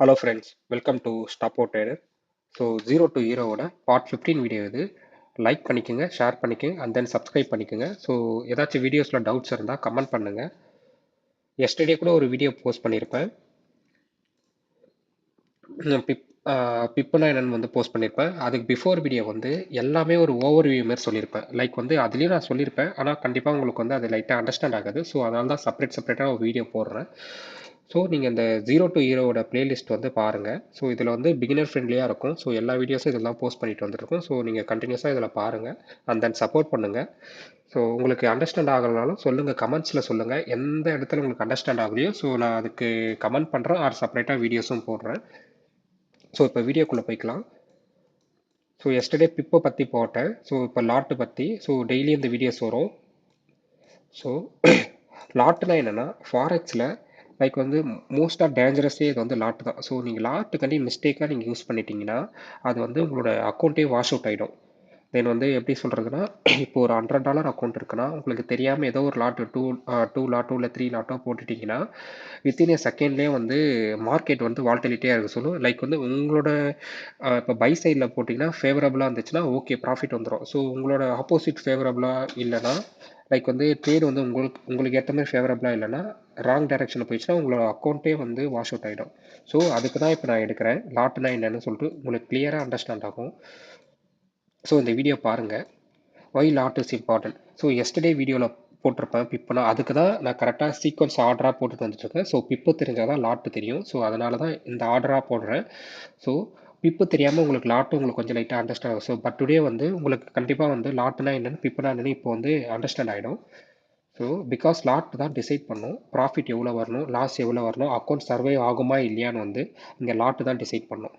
Hello friends, welcome to stoppo trader. So zero to ஹீரோவோட part 15 video இது. Like பண்ணிக்கோங்க, share பண்ணிக்கோங்க, and then subscribe பண்ணிக்கோங்க. So ஏதாச்சும் வீடியோஸில் டவுட்ஸ் இருந்தால் கமெண்ட் பண்ணுங்கள். எஸ்டர்டே கூட ஒரு வீடியோ போஸ்ட் பண்ணியிருப்பேன். பிப் பிப்புனா என்னன்னு வந்து போஸ்ட் பண்ணியிருப்பேன். அதுக்கு பிஃபோர் வீடியோ வந்து எல்லாமே ஒரு ஓவர் வியூ மாதிரி சொல்லியிருப்பேன். லைக் வந்து அதுலேயும் நான் சொல்லியிருப்பேன், ஆனால் கண்டிப்பாக உங்களுக்கு வந்து அது லைட்டாக அண்டர்ஸ்டாண்ட் ஆகாது. ஸோ அதனால தான் செப்பரேட்டாக ஒரு வீடியோ போடுறேன். ஸோ நீங்கள் இந்த ஜீரோ டு ஹீரோவோட பிளேலிஸ்ட் வந்து பாருங்கள். ஸோ இதில் வந்து பிகினர் ஃப்ரெண்ட்லியாக இருக்கும். ஸோ எல்லா வீடியோஸும் இதெல்லாம் போஸ்ட் பண்ணிட்டு வந்துருக்கும். ஸோ நீங்கள் கண்டினியூஸாக இதில் பாருங்கள் அண்ட் தென் சப்போர்ட் பண்ணுங்கள். ஸோ உங்களுக்கு அண்டர்ஸ்டாண்ட் ஆகலனாலும் சொல்லுங்கள், கமெண்ட்ஸில் சொல்லுங்கள். எந்த இடத்துல உங்களுக்கு அண்டர்ஸ்டாண்ட் ஆகலையோ ஸோ நான் அதுக்கு கமெண்ட் பண்ணுறேன் ஆர் செப்பரேட்டாக வீடியோஸும் போடுறேன். ஸோ இப்போ வீடியோக்குள்ளே போய்க்கலாம். ஸோ எஸ்டர்டே பிப்பை பற்றி போட்டேன். ஸோ இப்போ லாட்டு பற்றி. ஸோ டெய்லி இந்த வீடியோஸ் வரும். ஸோ லாட்டுனா என்னென்னா ஃபாரெக்ஸில் லைக் வந்து மோஸ்ட்டாக டேஞ்சரஸே இது வந்து லாட்டு தான். ஸோ நீங்கள் லாட்டுக்காண்டி மிஸ்டேக்காக நீங்கள் யூஸ் பண்ணிட்டீங்கன்னா அது வந்து உங்களோட அக்கௌண்ட்டே வாஷ் அவுட் ஆகிடும். தென் வந்து எப்படி சொல்கிறதுனா, இப்போ ஒரு $100 அக்கௌண்ட் இருக்குன்னா உங்களுக்கு தெரியாமல் ஏதோ ஒரு லாட்டு டூ லாட்டோ இல்லை 3 லாட்டோ போட்டுட்டிங்கன்னா வித்தின் ஏ செகண்ட்லேயே வந்து மார்க்கெட் வந்து வால்டிலிட்டியாக இருக்க சொல்லும். லைக் வந்து உங்களோட இப்போ பை சைடில் போட்டிங்கன்னா ஃபேவரபுளாக இருந்துச்சுன்னா ஓகே ப்ராஃபிட் வந்துடும். ஸோ உங்களோட ஆப்போசிட் ஃபேவரபுளாக இல்லைன்னா லைக் வந்து ட்ரேட் வந்து உங்களுக்கு ஏற்ற மாதிரி ஃபேவரபுளாக இல்லைன்னா ராங் டைரக்ஷனில் போயிடுச்சுன்னா உங்களோட அக்கௌண்ட்டே வந்து வாஷ் அவுட் ஆகிடும். ஸோ அதுக்கு தான் இப்போ நான் எடுக்கிறேன் லாட்டுனா என்னன்னு சொல்லிட்டு உங்களுக்கு கிளியராக அண்டர்ஸ்டாண்ட் ஆகும். ஸோ இந்த வீடியோ பாருங்கள். Why lot is important. So yesterday வீடியோவில் போட்டிருப்பேன் பிப்புனா, அதுக்கு தான் நான் கரெக்டாக சீக்வன்ஸ் ஆர்டராக போட்டுட்டு வந்துட்டுருக்கேன். ஸோ பிப்பு தெரிஞ்சால் தான் லாட்டு தெரியும். ஸோ அதனால தான் இந்த ஆர்டராக போடுறேன். ஸோ பிப்பு தெரியாமல் உங்களுக்கு லாட்டு உங்களுக்கு கொஞ்சம் லைட்டாக அண்டர்ஸ்டாண்ட் ஆகும். ஸோ பட் டுடே வந்து உங்களுக்கு கண்டிப்பாக வந்து லாட்டுனா என்னென்னு பிப்புனா என்னென்னு இப்போ வந்து அண்டர்ஸ்டாண்ட் ஆகிடும். ஸோ பிகாஸ் லாட் தான் டிசைட் பண்ணும் ப்ராஃபிட் எவ்வளோ வரணும், லாஸ் எவ்வளோ வரணும், அக்கௌண்ட் சர்வே ஆகுமா இல்லையான்னு வந்து இங்கே லாட்டு தான் டிசைட் பண்ணும்.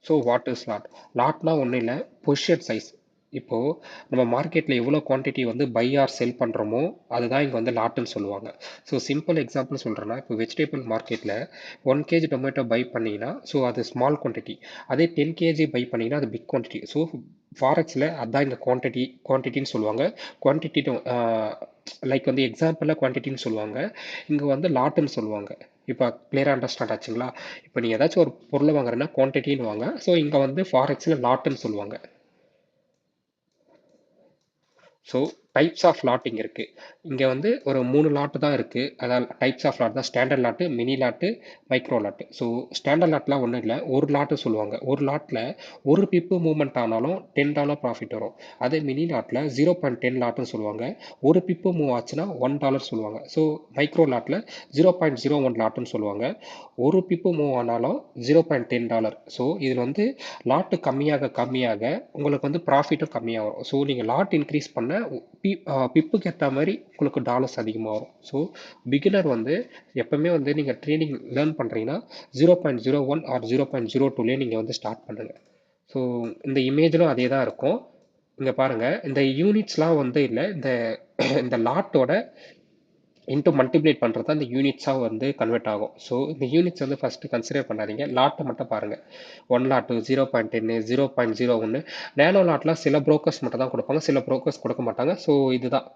So what is lot? லாட்னா ஒன்றும் இல்லை, பொசிஷன் சைஸ். இப்போது நம்ம மார்க்கெட்டில் எவ்வளோ குவான்டிட்டி வந்து பை ஆர் செல் பண்ணுறோமோ அதுதான் இங்கே வந்து லாட்டுன்னு சொல்லுவாங்க. ஸோ சிம்பிள் எக்ஸாம்பிள் சொல்கிறேன்னா, இப்போ வெஜிடபிள் மார்க்கெட்டில் 1 kg டொமேட்டோ பை பண்ணிங்கன்னா ஸோ அது ஸ்மால் குவான்டிட்டி. அதே 10 kg பை பண்ணிங்கன்னா அது பிக் குவான்டிட்டி. ஸோ ஃபாரெக்ஸில் அதுதான் இங்கே குவான்டிட்டின்னு சொல்லுவாங்க. குவான்டிட்டி லைக் வந்து எக்ஸாம்பிளில் குவான்டிட்டின்னு சொல்லுவாங்க, இங்கே வந்து லாட்டுன்னு சொல்லுவாங்க. இப்போ கிளியராக அண்டர்ஸ்டாண்ட் ஆச்சுங்களா? இப்போ நீங்கள் ஏதாச்சும் ஒரு பொருளை வாங்குறேன்னா குவான்டிட்டின்னு வாங்க. ஸோ இங்கே வந்து ஃபாரெக்ஸில் லாட்டுன்னு சொல்லுவாங்க. ஸோ டைப்ஸ் ஆஃப் லாட்டிங் இருக்குது. இங்கே வந்து ஒரு 3 லாட்டு தான் இருக்குது. அதாவது டைப்ஸ் ஆஃப் லாட் தான் standard lot, mini lot, micro lot. So standard லாட்லாம் ஒன்றும் இல்லை, ஒரு லாட்டு சொல்லுவாங்க. ஒரு லாட்டில் ஒரு பிப்பு மூவ்மெண்ட் ஆனாலும் $10 ப்ராஃபிட் வரும். அதே மினி லாட்டில் 0.10 லாட்டுன்னு சொல்லுவாங்க. ஒரு பிப்பு மூவ் ஆச்சுன்னா $1 சொல்லுவாங்க. ஸோ மைக்ரோ லாட்டில் 0.01 லாட்டுன்னு சொல்லுவாங்க. ஒரு பிப்பு மூவ் ஆனாலும் $0.10. ஸோ இதில் வந்து லாட்டு கம்மியாக உங்களுக்கு வந்து ப்ராஃபிட்டும் கம்மியாக வரும். ஸோ நீங்கள் லாட் இன்க்ரீஸ் பண்ண பிப்புக்கு ஏற்ற மாதிரி உங்களுக்கு டாலர்ஸ் அதிகமாக வரும். ஸோ பிகினர் வந்து எப்பவுமே வந்து நீங்கள் ட்ரேடிங் லேர்ன் பண்ணுறீங்கன்னா 0.01 ஆர் 0.02லேயே நீங்கள் வந்து ஸ்டார்ட் பண்ணுங்கள். ஸோ இந்த இமேஜிலும் அதே தான் இருக்கும். இங்கே பாருங்கள், இந்த யூனிட்ஸ்லாம் வந்து இல்லை, இந்த லாட்டோட இன்ட்டு மல்டிப்ளேட் பண்ணுறது தான் இந்த யூனிட்ஸாக வந்து கன்வெர்ட் ஆகும். ஸோ இந்த யூனிட்ஸ் வந்து ஃபஸ்ட்டு கன்சிடர் பண்ணாதீங்க, லாட்டை மட்டும் பாருங்கள். 1 லாட்டு 0.10 0.01 நேனோ லாட்லாம் சில ப்ரோக்கர்ஸ் மட்டும் தான் கொடுப்பாங்க, சில ப்ரோக்கர்ஸ் கொடுக்க மாட்டாங்க. ஸோ இதுதான்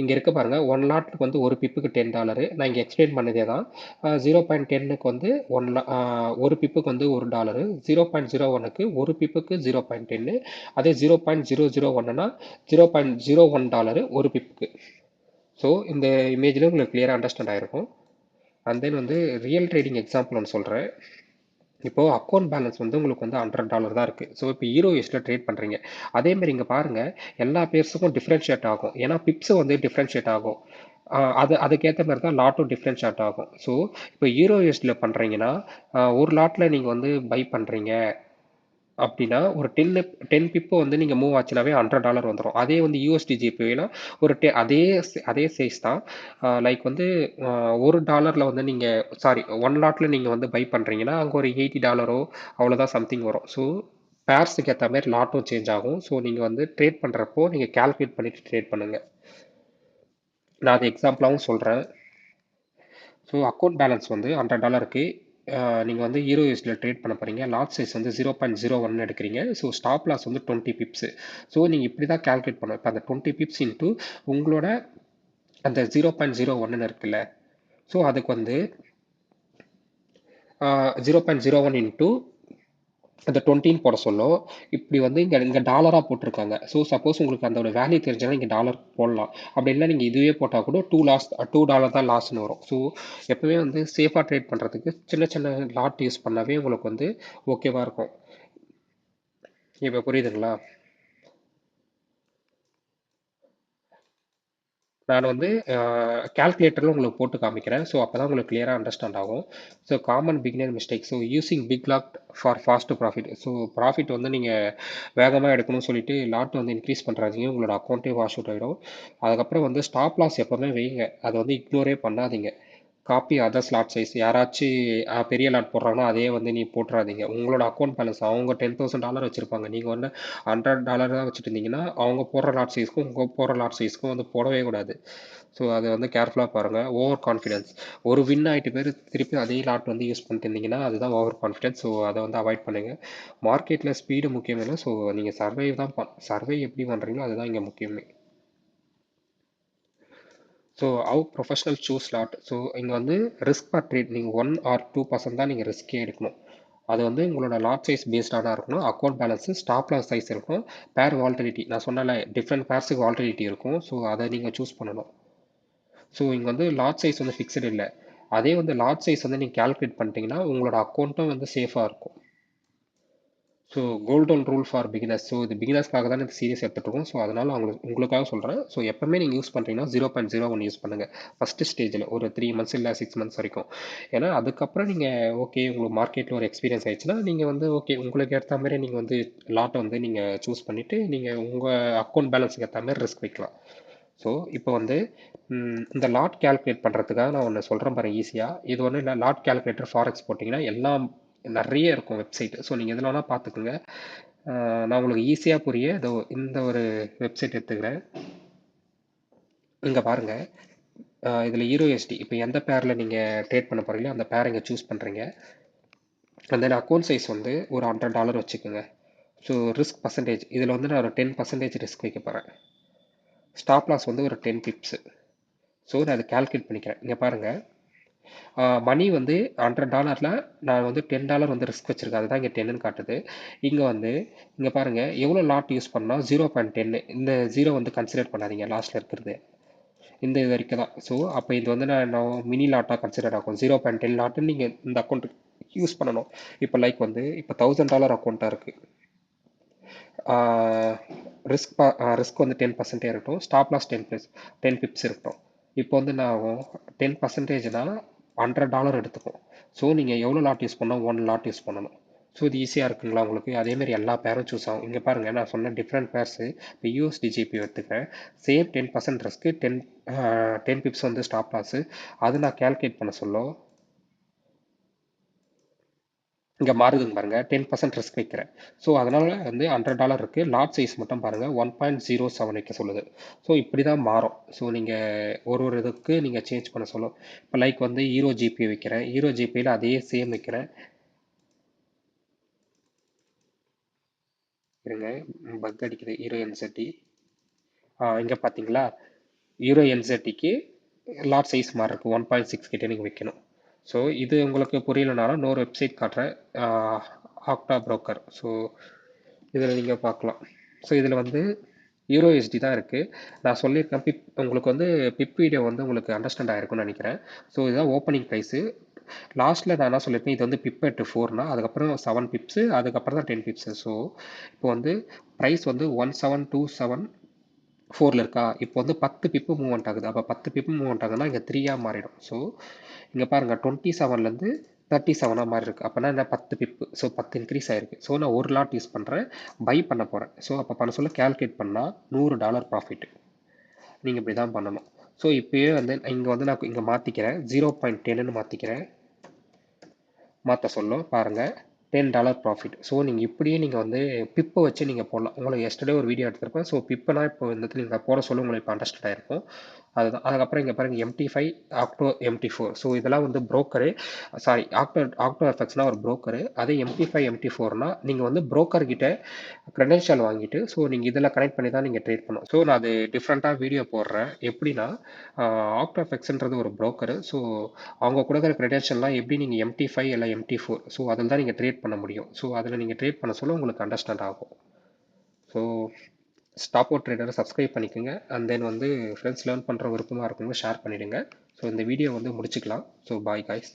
இங்கே இருக்க பாருங்கள். 1 லாட்டுக்கு வந்து ஒரு பிப்புக்கு $10. நான் இங்கே எக்ஸ்பிளைன் பண்ணதே தான். 0.10க்கு வந்து ஒரு பிப்புக்கு வந்து $1. 0.01க்கு ஒரு பிப்புக்கு 0.10. அதே 0.001னா $0.01 ஒரு பிப்புக்கு. ஸோ இந்த இமேஜில் உங்களுக்கு கிளியராக அண்டர்ஸ்டாண்ட் ஆகிருக்கும். அண்ட் தென் வந்து ரியல் ட்ரேடிங் எக்ஸாம்பிள் ஒன்று சொல்கிறேன். இப்போது அக்கௌண்ட் பேலன்ஸ் வந்து உங்களுக்கு வந்து $100 தான் இருக்குது. ஸோ இப்போ EURUSDல ட்ரேட் பண்ணுறீங்க. அதேமாதிரி இங்கே பாருங்கள், எல்லா பேர்ஸுக்கும் டிஃப்ரென்ஷியேட் ஆகும். ஏன்னா பிப்ஸ் வந்து டிஃப்ரென்ஷியேட் ஆகும். அதுக்கேற்ற மாதிரி தான் லாட்டும் டிஃப்ரென்ஷியேட் ஆகும். ஸோ இப்போ EURUSDல பண்ணுறீங்கன்னா ஒரு லாட்டில் நீங்கள் வந்து பை பண்ணுறீங்க அப்படின்னா ஒரு 10 பிப்பு வந்து நீங்கள் மூவ் ஆச்சுனாவே $100 வந்துடும். அதே வந்து USDGPனா ஒரு அதே சைஸ் தான். லைக் வந்து $1 வந்து நீங்கள் ஒன் லாட்டில் நீங்கள் வந்து பை பண்ணுறீங்கன்னா அங்கே ஒரு $80 அவ்வளோதான் சம்திங் வரும். ஸோ பேர்ஸுக்கு ஏற்ற மாதிரி லாட்டும் சேஞ்ச் ஆகும். ஸோ நீங்கள் வந்து ட்ரேட் பண்ணுறப்போ நீங்கள் கால்குலேட் பண்ணிவிட்டு ட்ரேட் பண்ணுங்கள். நான் அது எக்ஸாம்பிளாகவும் சொல்கிறேன். ஸோ அக்கௌண்ட் பேலன்ஸ் வந்து $100க்கு நீங்கள் வந்து EURUSDல ட்ரேட் பண்ண போகிறீங்க. லாட் சைஸ் வந்து 0.01 எடுக்கிறீங்க. ஸோ ஸ்டாப் லாஸ் வந்து 20 பிப்ஸு. ஸோ நீங்கள் இப்படி தான் கால்குலேட் பண்ணணும். இப்போ அந்த 20 பிப்ஸ் இன்ட்டு உங்களோட அந்த 0.01 இருக்குல்ல, ஸோ அதுக்கு வந்து 0.01 இன்ட்டு அந்த 20ன்னு போட சொல்லும். இப்படி வந்து இங்க இங்க டாலரா போட்டிருக்காங்க. ஸோ சப்போஸ் உங்களுக்கு அதோட வேல்யூ தெரிஞ்சா இங்க டாலர் போடலாம். அப்படி இல்ல நீங்க இதுவே போட்டா கூட $2 தான் லாஸ்ன்னு வரும். ஸோ எப்பவுமே வந்து சேஃபா ட்ரேட் பண்றதுக்கு சின்ன சின்ன லாட் யூஸ் பண்ணாவே உங்களுக்கு வந்து ஓகேவா இருக்கும். இப்ப புரியுதுங்களா? நான் வந்து கால்குலேட்டர்ல உங்களுக்கு போட்டு காமிக்கிறேன். ஸோ அப்பதான் உங்களுக்கு கிளியரா அண்டர்ஸ்டாண்ட் ஆகும். So common beginner mistake. So using big lot for fast profit. So profit வந்து நீங்க வேகமா எடுக்கணும்னு சொல்லிட்டு லாட் வந்து இன்க்ரீஸ் பண்றாதீங்க. உங்களோட அக்கௌண்ட்டே வாஷ் அவுட் ஆயிடும். அதுக்கப்புறம் வந்து ஸ்டாப் லாஸ் எப்பவுமே வைங்க. அதை வந்து இக்னோரே பண்ணாதீங்க. காப்பி அதர்ஸ் லாட் சைஸ் யாராச்சும் பெரிய லாட் போடுறாங்கன்னா அதே வந்து நீ போட்டுறாதீங்க. உங்களோட அக்கௌண்ட் பேலன்ஸ் அவங்க $10,000 வச்சிருப்பாங்க. நீங்க வந்து $100 தான் வச்சுட்டு இருந்தீங்கன்னா அவங்க போடுற லாட் சைஸ்க்கும் உங்க போடுற லாட் சைஸ்க்கும் வந்து போடவே கூடாது. ஸோ அதை வந்து கேர்ஃபுல்லாக பாருங்க. ஓவர் கான்ஃபிடன்ஸ், ஒரு வின் ஆகிட்டு பேர் திருப்பி அதே லாட் வந்து யூஸ் பண்ணிட்டு இருந்தீங்கன்னா அதுதான் ஓவர் கான்ஃபிடன்ஸ். ஸோ அதை வந்து அவாய்ட் பண்ணுங்க. மார்க்கெட்டில் ஸ்பீடு முக்கியம் இல்லை. ஸோ நீங்கள் சர்வை தான் சர்வை எப்படி பண்ணுறீங்களோ அதுதான் இங்கே முக்கியமே. So how professional choose lot. So இங்கே வந்து ரிஸ்க் பர் ட்ரேட் நீங்கள் 1 or 2% தான் நீங்கள் ரிஸ்கே எடுக்கணும். அது வந்து உங்களோட லாட் சைஸ் பேஸ்டாக தான் இருக்கணும். Account balance stop loss size இருக்கும். பேர் வால்டிலிட்டி நான் சொன்னல டிஃப்ரெண்ட் பேர்ஸுக்கு வால்டிலிட்டி இருக்கும். ஸோ அதை நீங்கள் சூஸ் பண்ணணும். ஸோ இங்கே வந்து லாட் சைஸ் வந்து ஃபிக்ஸ்டு இல்லை. அதே வந்து லாட் சைஸ் வந்து நீங்கள் கால்குலேட் பண்ணிட்டீங்கன்னா உங்களோட அக்கௌண்ட்டும் வந்து சேஃபாக இருக்கும். So golden rule for beginners. So இது பிகினர்ஸ்க்காக தான் இந்த சீரியஸ் எடுத்துகிட்டு இருக்கோம். ஸோ அதனால் உங்களுக்காக சொல்கிறேன். ஸோ எப்பவுமே நீங்கள் யூஸ் பண்ணுறீங்கன்னா 0.01 யூஸ் பண்ணுங்கள் ஃபஸ்ட்டு ஸ்டேஜில் ஒரு 3 months இல்லை 6 months வரைக்கும். ஏன்னா அதுக்கப்புறம் நீங்கள் ஓகே உங்களுக்கு மார்க்கெட்டில் ஒரு எக்ஸ்பீரியன்ஸ் ஆயிடுச்சுன்னா நீங்கள் வந்து ஓகே உங்களுக்கு ஏற்ற மாதிரி நீங்கள் வந்து லாட்டை வந்து நீங்கள் சூஸ் பண்ணிவிட்டு நீங்கள் உங்கள் அக்கௌண்ட் பேலன்ஸுக்கு ஏற்ற மாதிரி ரிஸ்க் வைக்கலாம். ஸோ இப்போ வந்து இந்த லாட் கால்குலேட் பண்ணுறதுக்காக நான் ஒன்று சொல்கிறேன் பாருங்க ஈஸியாக. இது ஒன்றும் இல்லை, லாட் கால்குலேட்டர் ஃபாரெக்ஸ் போட்டிங்கன்னா எல்லாம் நிறைய இருக்கும் வெப்சைட். ஸோ நீங்கள் எதில் வேணால் பார்த்துக்குங்க. நான் உங்களுக்கு ஈஸியாக புரிய இந்த ஒரு வெப்சைட் எடுத்துக்கிறேன். இங்கே பாருங்கள், இதில் யூஎஸ்டி இப்போ எந்த பேரில் நீங்கள் ட்ரேட் பண்ண போகிறீங்களோ அந்த பேர் இங்கே சூஸ் பண்ணுறீங்க. அந்த அக்கௌண்ட் சைஸ் வந்து ஒரு $100 வச்சுக்கோங்க. ஸோ ரிஸ்க் பர்சன்டேஜ் இதில் வந்து நான் ஒரு 10% ரிஸ்க் வைக்க போகிறேன். ஸ்டாப் லாஸ் வந்து ஒரு 10 pips. ஸோ நான் அதை கால்குலேட் பண்ணிக்கிறேன். இங்கே பாருங்கள், மணி வந்து $100 நான் வந்து $10 வந்து ரிஸ்க் வச்சிருக்கேன். அதுதான் இங்கே 10ன்னு காட்டுது. இங்கே வந்து இங்கே பாருங்கள் எவ்வளோ லாட் யூஸ் பண்ணால் 0.10. இந்த 0 வந்து கன்சிடர் பண்ணாதீங்க, லாஸ்ட்டில் இருக்கிறது இந்த இது வரைக்கும் தான். ஸோ அப்போ இது வந்து நான் மினி லாட்டாக கன்சிடர் ஆகும். 0.10 லாட்டுன்னு நீங்கள் இந்த அக்கௌண்ட் யூஸ் பண்ணணும். இப்போ லைக் வந்து இப்போ $1,000 அக்கௌண்ட்டாக இருக்குது. ரிஸ்க் வந்து 10% இருக்கட்டும். ஸ்டாப் லாஸ் 10 pips இருக்கட்டும். இப்போ வந்து நான் 10%னா $100 எடுத்துக்கும். ஸோ நீங்கள் எவ்வளோ லாட் யூஸ் பண்ணால் 1 லாட் யூஸ் பண்ணணும். ஸோ இது ஈஸியாக இருக்குங்களா உங்களுக்கு? அதேமாதிரி எல்லா பேரும் சூஸ் ஆகும். இங்கே பாருங்கள், நான் சொன்ன டிஃப்ரெண்ட் பேர்ஸு. இப்போ யூஎஸ்டிஜிபி எடுத்துக்கிறேன். சேம் 10% ரிஸ்க்கு 10 pips வந்து ஸ்டாப் லாஸு. அது நான் கால்குலேட் பண்ண சொல்லும் இங்கே மாறுதுங்க பாருங்கள், 10% ரிஸ்க் வைக்கிறேன். ஸோ அதனால் வந்து $100 இருக்குது. லாட் சைஸ் மட்டும் பாருங்கள் 1.07 வைக்க சொல்லுது. ஸோ இப்படி தான் மாறும். ஸோ நீங்கள் ஒரு இதுக்கு நீங்கள் சேஞ்ச் பண்ண சொல்லும். இப்போ லைக் வந்து ஹீரோ ஜிபி வைக்கிறேன். ஹீரோ ஜிபியில் அதே சேம் வைக்கிறேன். இருங்க, பக் அடிக்குது. ஹீரோ என்செட்டி இங்கே பார்த்தீங்களா, ஹீரோ என்செட்டிக்கு லாட் சைஸ் மாதிரி இருக்குது. 1.6 கிட்டே நீங்கள் வைக்கணும். ஸோ இது உங்களுக்கு புரியலனாலும் இன்னொரு வெப்சைட் காட்டுறேன், ஆக்டா புரோக்கர். ஸோ இதில் நீங்கள் பார்க்கலாம். ஸோ இதில் வந்து யூஎஸ்டி தான் இருக்குது. நான் சொல்லியிருக்கேன் உங்களுக்கு வந்து பிப் வீடியோ வந்து உங்களுக்கு அண்டர்ஸ்டாண்ட் ஆகிருக்கும்னு நினைக்கிறேன். ஸோ இதுதான் ஓப்பனிங் ப்ரைஸு. லாஸ்ட்டில் நான் என்ன சொல்லியிருக்கேன், இது வந்து பிப் எட்டு 4னா அதுக்கப்புறம் 7 பிப்ஸு, அதுக்கப்புறம் தான் 10 பிப்ஸு. ஸோ இப்போ வந்து ப்ரைஸ் வந்து 17,274 இருக்கா. இப்போ வந்து 10 பிப்பு மூவ்மெண்ட் ஆகுது. அப்போ 10 பிப்பு மூவ்மெண்ட் ஆகுதுன்னா இங்கே 3 மாறிடும். ஸோ இங்கே பாருங்கள் 27லேருந்து 37 மாதிரி இருக்குது. அப்போனா என்ன 10 பிப்பு. ஸோ 10 இன்க்ரீஸ் ஆயிருக்கு. ஸோ நான் ஒரு லாட் யூஸ் பண்ணுறேன், பை பண்ண போகிறேன். ஸோ அப்போ பண்ண சொல்ல கால்குலேட் பண்ணால் $100 ப்ராஃபிட். நீங்கள் இப்படி தான் பண்ணணும். ஸோ இப்போயே வந்து இங்கே வந்து நான் இங்கே மாற்றிக்கிறேன், 0.10ன்னு மாற்றிக்கிறேன். மாற்ற சொல்லும் பாருங்கள், $10 ப்ராஃபிட். ஸோ நீங்கள் இப்படியே நீங்கள் வந்து பிப்பை வச்சு நீங்கள் போடலாம். உங்களுக்கு எஸ்டர்டே ஒரு வீடியோ எடுத்திருப்பேன். ஸோ பிப்பெல்லாம் இப்போ இந்த நீங்கள் போட சொல்ல உங்களுக்கு இப்போ அண்டர்ஸ்டாண்ட் ஆயிருக்கும். அதுதான். அதுக்கப்புறம் இங்கே பாருங்க MT5 ஆக்டோ MT4. ஸோ இதெல்லாம் வந்து புரோக்கரு. சாரி, ஆக்டோ எஃப்எக்ஸ்னா ஒரு புரோக்கரு. அதே MT5 MT4னா நீங்கள் வந்து புரோக்கர் கிட்ட க்ரெடென்ஷியல் வாங்கிட்டு ஸோ நீங்கள் இதில் கனெக்ட் பண்ணி தான் நீங்கள் ட்ரேட் பண்ணணும். ஸோ நான் அது டிஃப்ரெண்ட்டாக வீடியோ போடுறேன். எப்படின்னா ஆக்டோ எஃப்எக்ஸ்ன்றது ஒரு புரோக்கரு. ஸோ அவங்க கொடுக்குற க்ரெடென்ஷியல்லாம் எப்படி நீங்கள் MT5 இல்லை MT4 ஸோ அதில் தான் நீங்கள் ட்ரேட் பண்ண முடியும். ஸோ அதில் நீங்கள் ட்ரேட் பண்ண சொல்ல உங்களுக்கு அண்டர்ஸ்டாண்ட் ஆகும். ஸோ ஸ்டாப் அவுட் ட்ரேடரை சப்ஸ்கிரைப் பண்ணிக்கோங்க. அண்ட் தென் வந்து ஃப்ரெண்ட்ஸ் லேர்ன் பண்ணுற விருப்பமாக இருக்கவங்க ஷேர் பண்ணிவிடுங்க. ஸோ இந்த வீடியோ வந்து முடிச்சுக்கலாம். So bye guys.